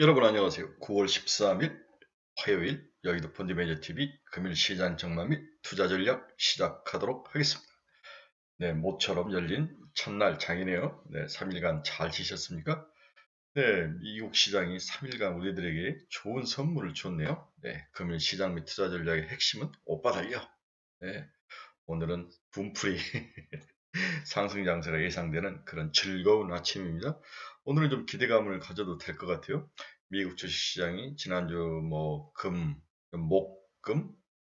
여러분 안녕하세요. 9월 13일 화요일 여의도 펀드매니저TV 금일 시장 전망 및 투자 전략 시작하도록 하겠습니다. 네, 모처럼 열린 첫날 장이네요. 네, 3일간 잘 지셨습니까? 네, 미국 시장이 3일간 우리들에게 좋은 선물을 줬네요. 네, 금일 시장 및 투자 전략의 핵심은 오빠 달려. 네, 오늘은 분풀이 상승 장세가 예상되는 그런 즐거운 아침입니다. 오늘은 좀 기대감을 가져도 될 것 같아요. 미국 주식시장이 지난주 목, 금,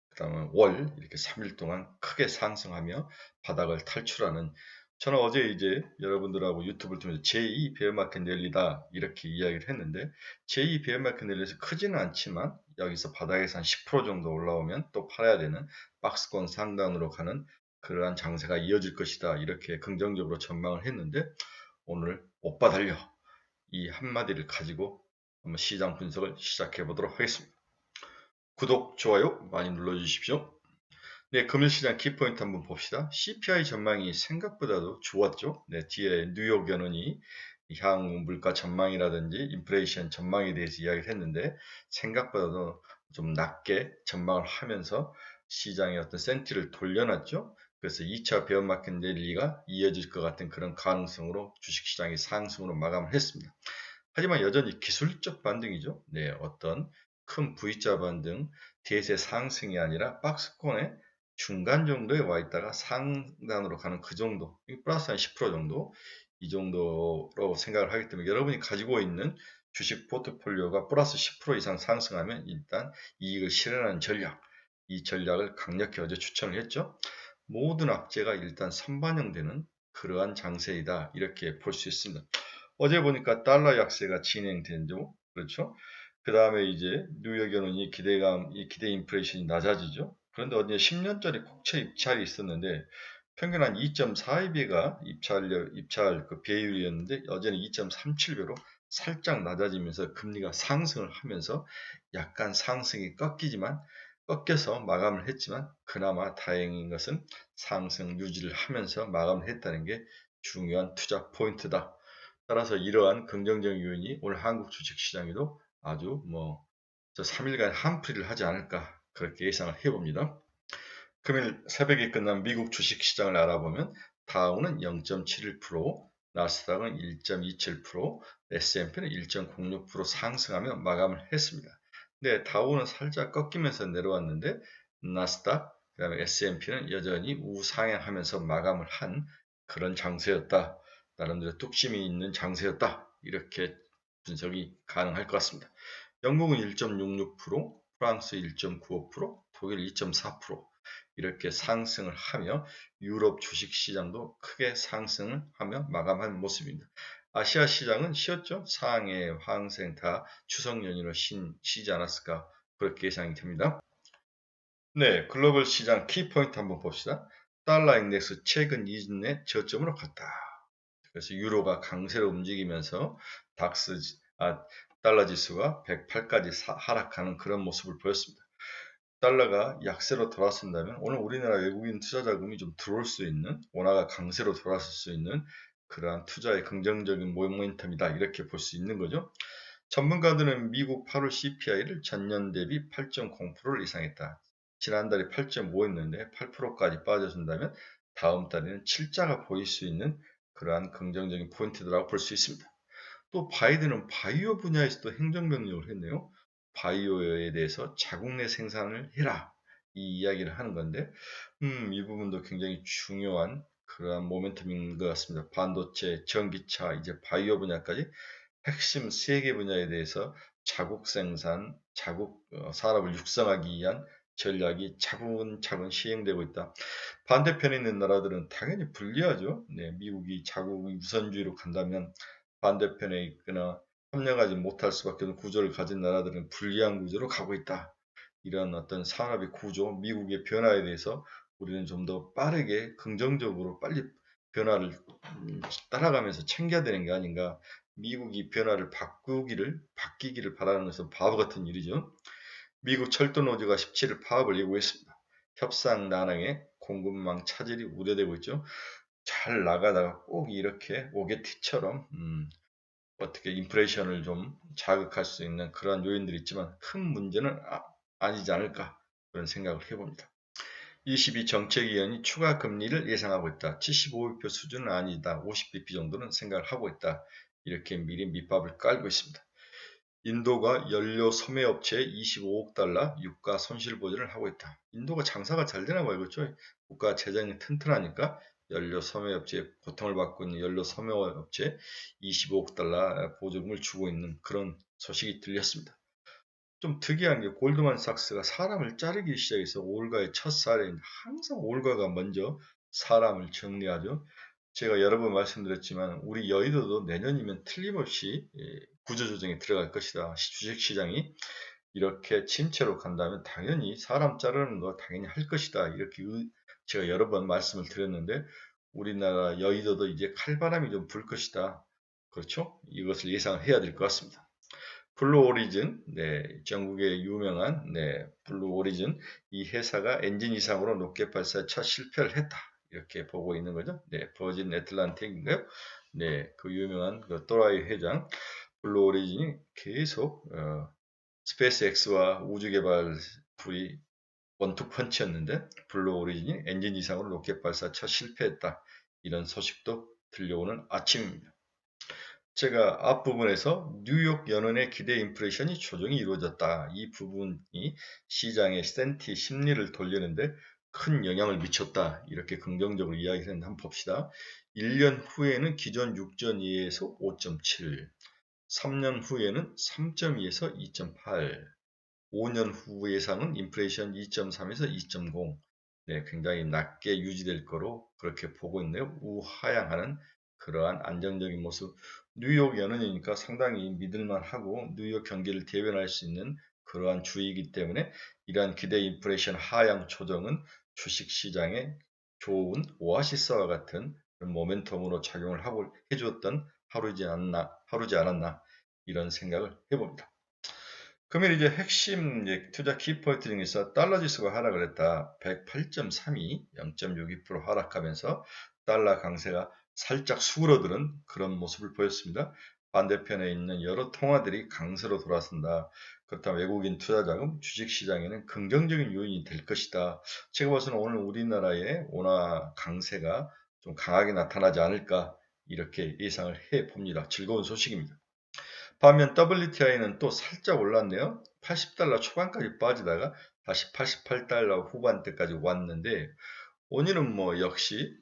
그다음에 월 이렇게 3일 동안 크게 상승하며 바닥을 탈출하는 저는 어제 이제 여러분들하고 유튜브를 통해서 제2 베어마켓 랠리다 이렇게 이야기를 했는데 제2 베어마켓 랠리에서 크지는 않지만 여기서 바닥에서 한 10% 정도 올라오면 또 팔아야 되는 박스권 상단으로 가는 그러한 장세가 이어질 것이다. 이렇게 긍정적으로 전망을 했는데 오늘 오빠 달려 이 한마디를 가지고 한번 시장 분석을 시작해 보도록 하겠습니다. 구독, 좋아요 많이 눌러주십시오. 네, 금일시장 키포인트 한번 봅시다. CPI 전망이 생각보다도 좋았죠. 네, 뒤에 뉴욕 연은이 향후 물가 전망이라든지 인플레이션 전망에 대해서 이야기를 했는데 생각보다도 좀 낮게 전망을 하면서 시장의 어떤 센티를 돌려놨죠. 그래서 2차 베어마켓 랠리가 이어질 것 같은 그런 가능성으로 주식시장이 상승으로 마감을 했습니다. 하지만 여전히 기술적 반등이죠. 네, 어떤 큰 V자 반등, 대세 상승이 아니라 박스권의 중간 정도에 와 있다가 상단으로 가는 그 정도, 플러스 한 10% 정도, 이 정도로 생각을 하기 때문에 여러분이 가지고 있는 주식 포트폴리오가 플러스 10% 이상 상승하면 일단 이익을 실현하는 전략, 이 전략을 강력히 어제 추천을 했죠. 모든 악재가 일단 선반영되는 그러한 장세이다. 이렇게 볼 수 있습니다. 어제 보니까 달러 약세가 진행된죠. 그렇죠? 그 다음에 이제 뉴욕에는 이 기대 인플레이션이 낮아지죠. 그런데 어제 10년짜리 국채 입찰이 있었는데 평균 한 2.42배가 입찰 그 배율이었는데 어제는 2.37배로 살짝 낮아지면서 금리가 상승을 하면서 약간 상승이 꺾여서 마감을 했지만 그나마 다행인 것은 상승 유지를 하면서 마감을 했다는 게 중요한 투자 포인트다. 따라서 이러한 긍정적 요인이 오늘 한국 주식시장에도 아주 저 3일간 한풀이를 하지 않을까 그렇게 예상을 해봅니다. 금일 새벽에 끝난 미국 주식시장을 알아보면 다우는 0.71%, 나스닥은 1.27%, S&P는 1.06% 상승하며 마감을 했습니다. 네, 다우는 살짝 꺾이면서 내려왔는데 나스닥, 그다음에 S&P는 여전히 우상향하면서 마감을 한 그런 장세였다. 나름대로 뚝심이 있는 장세였다. 이렇게 분석이 가능할 것 같습니다. 영국은 1.66%, 프랑스 1.95%, 독일 2.4% 이렇게 상승을 하며 유럽 주식시장도 크게 상승을 하며 마감한 모습입니다. 아시아 시장은 쉬었죠. 상해, 황생 다 추석 연휴로 쉬지 않았을까 그렇게 예상이 됩니다. 네, 글로벌 시장 키포인트 한번 봅시다. 달러 인덱스 최근 2주 내 저점으로 갔다. 그래서 유로가 강세로 움직이면서 닥스, 아, 달러 지수가 108까지 하락하는 그런 모습을 보였습니다. 달러가 약세로 돌아선다면 오늘 우리나라 외국인 투자 자금이 좀 들어올 수 있는 원화가 강세로 돌아설 수 있는 그러한 투자의 긍정적인 모멘텀이다 이렇게 볼 수 있는 거죠. 전문가들은 미국 8월 CPI를 전년 대비 8.0%를 예상했다. 지난달에 8.5였는데 8%까지 빠져준다면 다음 달에는 7자가 보일 수 있는 그러한 긍정적인 포인트라고 볼 수 있습니다. 또 바이든은 바이오 분야에서도 행정명령을 했네요. 바이오에 대해서 자국 내 생산을 해라. 이 이야기를 하는 건데, 이 부분도 굉장히 중요한 그러한 모멘텀인 것 같습니다. 반도체, 전기차, 이제 바이오 분야까지 핵심 세 개 분야에 대해서 자국 생산, 자국 산업을 육성하기 위한 전략이 차근차근 시행되고 있다. 반대편에 있는 나라들은 당연히 불리하죠. 네, 미국이 자국 우선주의로 간다면 반대편에 있거나 협력하지 못할 수밖에 없는 구조를 가진 나라들은 불리한 구조로 가고 있다. 이런 어떤 산업의 구조, 미국의 변화에 대해서 우리는 좀 더 빠르게 긍정적으로 빨리 변화를 따라가면서 챙겨야 되는 게 아닌가. 미국이 변화를 바뀌기를 바라는 것은 바보 같은 일이죠. 미국 철도 노조가 17일 파업을 예고했습니다. 협상 난항에 공급망 차질이 우려되고 있죠. 잘 나가다가 꼭 이렇게 오게티처럼 어떻게 인플레이션을 좀 자극할 수 있는 그러한 요인들이 있지만 큰 문제는 아니지 않을까 그런 생각을 해봅니다. 22 정책위원이 추가 금리를 예상하고 있다. 75bp 수준은 아니다. 50bp 정도는 생각을 하고 있다. 이렇게 미리 밑밥을 깔고 있습니다. 인도가 연료 소매업체에 25억 달러 유가 손실 보전을 하고 있다. 인도가 장사가 잘 되나 봐요. 그렇죠? 국가 재정이 튼튼하니까 연료 소매업체에 고통을 받고 있는 연료 소매업체에 25억 달러 보조금을 주고 있는 그런 소식이 들렸습니다. 좀 특이한 게 골드만삭스가 사람을 자르기 시작해서 올가의 첫 사례인 항상 올가가 먼저 사람을 정리하죠. 제가 여러 번 말씀드렸지만 우리 여의도도 내년이면 틀림없이 구조조정에 들어갈 것이다. 주식시장이 이렇게 침체로 간다면 당연히 사람 자르는 거 당연히 할 것이다. 이렇게 제가 여러 번 말씀을 드렸는데 우리나라 여의도도 이제 칼바람이 좀 불 것이다. 그렇죠? 이것을 예상을 해야 될 것 같습니다. 블루 오리진, 네, 전국의 유명한 블루 오리진 이 회사가 엔진 이상으로 높게 발사 첫 실패를 했다. 이렇게 보고 있는 거죠. 네, 버진 애틀란틱인가요? 네, 그 유명한 그 또라이 회장 블루 오리진이 계속 스페이스X와 우주개발부의 원투펀치였는데 블루 오리진이 엔진 이상으로 로켓 발사 첫 실패했다. 이런 소식도 들려오는 아침입니다. 제가 앞부분에서 뉴욕 연은의 기대 인플레이션이 조정이 이루어졌다. 이 부분이 시장의 센티 심리를 돌리는데 큰 영향을 미쳤다. 이렇게 긍정적으로 이야기했는데 한번 봅시다. 1년 후에는 기존 6.2에서 5.7, 3년 후에는 3.2에서 2.8, 5년 후 예상은 인플레이션 2.3에서 2.0, 네, 굉장히 낮게 유지될 거로 그렇게 보고 있네요. 우하향하는 그러한 안정적인 모습. 뉴욕 연은이니까 상당히 믿을만하고 뉴욕 경기를 대변할 수 있는 그러한 주이기 때문에 이러한 기대 인플레이션 하향 조정은 주식시장에 좋은 오아시스와 같은 그런 모멘텀으로 작용을 하고 해주었던 하루지 않았나 이런 생각을 해봅니다. 그러면 이제 핵심 이제 투자 키포인트 중에서 달러 지수가 하락을 했다. 108.32, 0.62% 하락하면서 달러 강세가 살짝 수그러드는 그런 모습을 보였습니다. 반대편에 있는 여러 통화들이 강세로 돌아선다. 그렇다면 외국인 투자 자금, 주식 시장에는 긍정적인 요인이 될 것이다. 제가 봐서는 오늘 우리나라의 원화 강세가 좀 강하게 나타나지 않을까 이렇게 예상을 해 봅니다. 즐거운 소식입니다. 반면 WTI는 또 살짝 올랐네요. 80달러 초반까지 빠지다가 다시 88달러 후반대까지 왔는데 오늘은 뭐 역시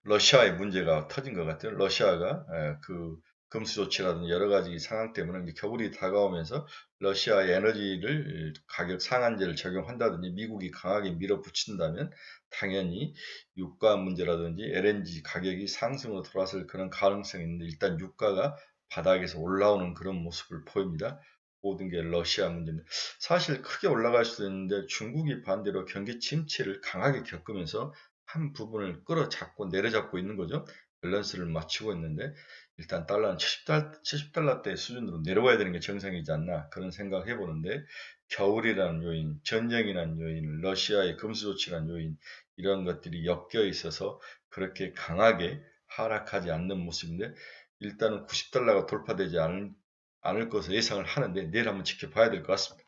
러시아의 문제가 터진 것 같아요. 러시아가 그 금수 조치라든지 여러 가지 상황 때문에 이제 겨울이 다가오면서 러시아의 에너지를 가격 상한제를 적용한다든지 미국이 강하게 밀어붙인다면 당연히 유가 문제라든지 LNG 가격이 상승으로 돌아설 그런 가능성이 있는데 일단 유가가 바닥에서 올라오는 그런 모습을 보입니다. 모든 게 러시아 문제인데 사실 크게 올라갈 수도 있는데 중국이 반대로 경기 침체를 강하게 겪으면서 한 부분을 끌어잡고 내려잡고 있는 거죠. 밸런스를 맞추고 있는데 일단 달러는 70달러대 수준으로 내려와야 되는 게 정상이지 않나 그런 생각을 해보는데 겨울이라는 요인, 전쟁이라는 요인, 러시아의 금수 조치라는 요인 이런 것들이 엮여 있어서 그렇게 강하게 하락하지 않는 모습인데 일단은 90달러가 돌파되지 않을 것을 예상을 하는데 내일 한번 지켜봐야 될 것 같습니다.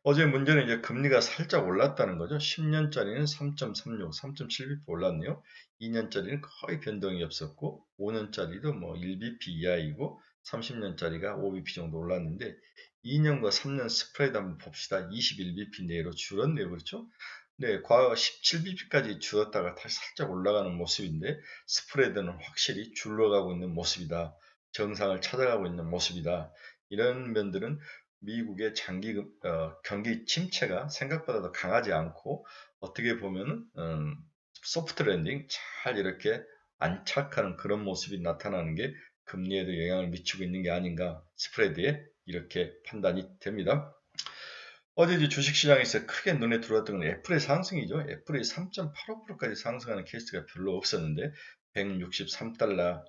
어제 문제는 이제 금리가 살짝 올랐다는 거죠. 10년짜리는 3.36, 3.7bp 올랐네요. 2년짜리는 거의 변동이 없었고 5년짜리도 뭐 1bp 이하이고 30년짜리가 5bp 정도 올랐는데 2년과 3년 스프레드 한번 봅시다. 21bp 내로 줄었네요. 그렇죠? 네, 과거 17bp까지 줄었다가 다시 살짝 올라가는 모습인데 스프레드는 확실히 줄어가고 있는 모습이다. 정상을 찾아가고 있는 모습이다. 이런 면들은 미국의 경기 침체가 생각보다 도 강하지 않고 어떻게 보면은 소프트 랜딩 잘 이렇게 안착하는 그런 모습이 나타나는 게 금리에도 영향을 미치고 있는 게 아닌가 스프레드에 이렇게 판단이 됩니다. 어제 이제 주식시장에서 크게 눈에 들어왔던 건 애플의 상승이죠. 애플이 3.85%까지 상승하는 케이스가 별로 없었는데 163달러를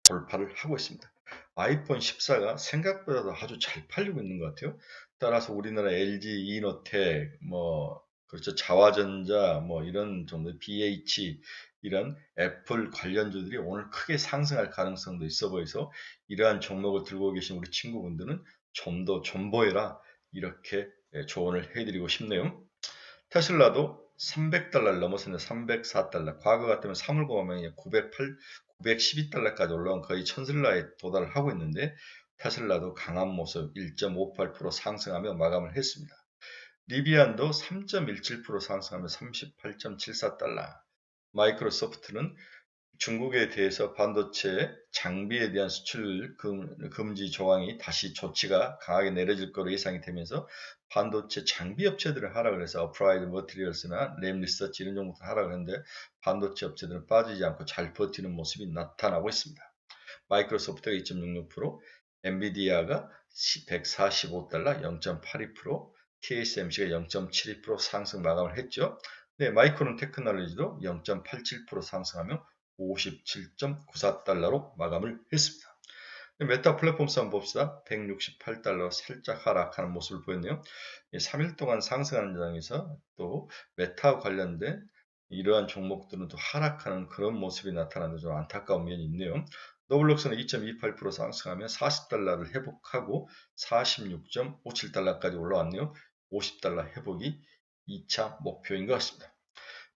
돌파를 하고 있습니다. 아이폰 14가 생각보다도 아주 잘 팔리고 있는 것 같아요. 따라서 우리나라 LG, 이노텍, 뭐 그렇죠. 자화전자, 뭐 이런 정도 BH 이런 애플 관련주들이 오늘 크게 상승할 가능성도 있어 보여서 이러한 종목을 들고 계신 우리 친구분들은 좀 더 존버해라 이렇게 조언을 해드리고 싶네요. 테슬라도 300달러를 넘어섰는데 304달러. 과거 같으면 3월고가면 908, 912달러까지 올라온 거의 천슬라에 도달을 하고 있는데 테슬라도 강한 모습 1.58% 상승하며 마감을 했습니다. 리비안도 3.17% 상승하며 38.74달러. 마이크로소프트는 중국에 대해서 반도체 장비에 대한 수출 금지 조항이 다시 조치가 강하게 내려질 것으로 예상이 되면서 반도체 장비 업체들은 하락을 해서 어프라이드 머티리얼스나 램 리서치 이런 종목들 하락을 했는데 반도체 업체들은 빠지지 않고 잘 버티는 모습이 나타나고 있습니다. 마이크로소프트가 2.66%, 엔비디아가 145달러 0.82%, TSMC가 0.72% 상승 마감을 했죠. 네, 마이크론 테크놀로지도 0.87% 상승하며 57.94달러로 마감을 했습니다. 메타 플랫폼스 한번 봅시다. 168달러 살짝 하락하는 모습을 보였네요. 3일 동안 상승하는 장에서 또 메타 관련된 이러한 종목들은 또 하락하는 그런 모습이 나타나는 좀 안타까운 면이 있네요. 노블록스는 2.28% 상승하며 40달러를 회복하고 46.57달러까지 올라왔네요. 50달러 회복이 2차 목표인 것 같습니다.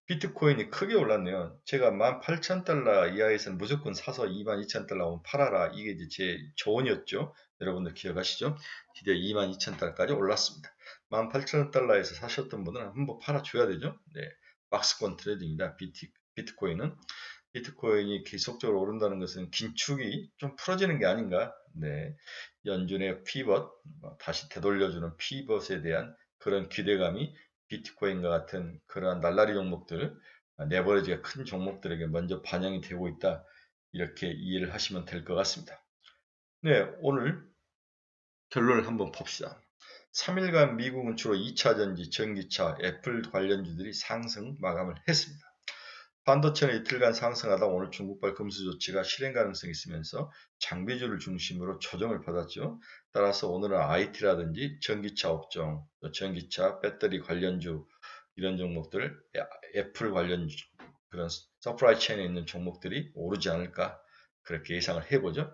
비트코인이 크게 올랐네요. 제가 18,000달러 이하에서는 무조건 사서 22,000달러 오면 팔아라. 이게 이제 제 조언이었죠. 여러분들 기억하시죠? 드디어 22,000달러까지 올랐습니다. 18,000달러에서 사셨던 분은 한번 팔아줘야 되죠. 네, 박스권 트레이딩이다. 비트코인은. 비트코인이 계속적으로 오른다는 것은 긴축이 좀 풀어지는 게 아닌가. 네, 연준의 피벗, 다시 되돌려주는 피벗에 대한 그런 기대감이 비트코인과 같은 그러한 날라리 종목들, 레버리지가 큰 종목들에게 먼저 반영이 되고 있다. 이렇게 이해를 하시면 될 것 같습니다. 네, 오늘 결론을 한번 봅시다. 3일간 미국은 주로 2차전지, 전기차, 애플 관련주들이 상승 마감을 했습니다. 반도체는 이틀간 상승하다 오늘 중국발 금수 조치가 실행 가능성이 있으면서 장비주를 중심으로 조정을 받았죠. 따라서 오늘은 IT라든지 전기차 업종, 전기차, 배터리 관련주 이런 종목들, 애플 관련주 그런 서프라이 체인에 있는 종목들이 오르지 않을까 그렇게 예상을 해보죠.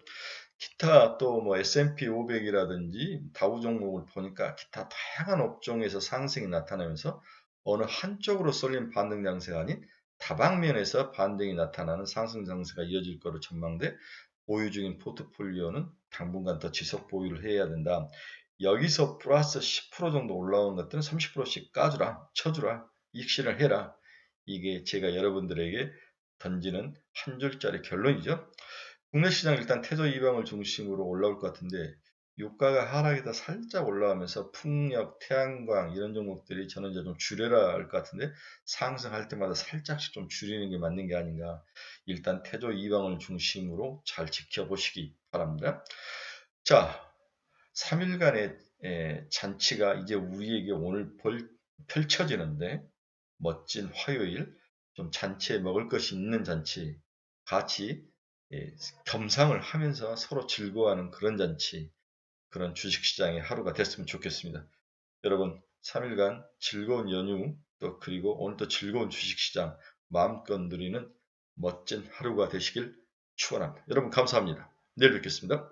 기타 또 뭐 S&P 500이라든지 다우 종목을 보니까 기타 다양한 업종에서 상승이 나타나면서 어느 한쪽으로 쏠린 반등 장세가 아닌 다방면에서 반등이 나타나는 상승 장세가 이어질 거로 전망돼 보유 중인 포트폴리오는 당분간 더 지속 보유를 해야 된다. 여기서 플러스 10% 정도 올라온 것들은 30%씩 까주라, 쳐주라, 익실을 해라. 이게 제가 여러분들에게 던지는 한 줄짜리 결론이죠. 국내 시장 일단 태저 이방을 중심으로 올라올 것 같은데 유가가 하락에다 살짝 올라가면서 풍력, 태양광 이런 종목들이 저는 이제 좀 줄여라 할 것 같은데 상승할 때마다 살짝씩 좀 줄이는 게 맞는 게 아닌가. 일단 태조 이방을 중심으로 잘 지켜보시기 바랍니다. 자, 3일간의 잔치가 이제 우리에게 오늘 펼쳐지는데 멋진 화요일 좀 잔치에 먹을 것이 있는 잔치 같이 겸상을 하면서 서로 즐거워하는 그런 잔치 그런 주식시장의 하루가 됐으면 좋겠습니다. 여러분 3일간 즐거운 연휴 또 그리고 오늘 또 즐거운 주식시장 마음껏 누리는 멋진 하루가 되시길 축원합니다. 여러분 감사합니다. 내일 뵙겠습니다.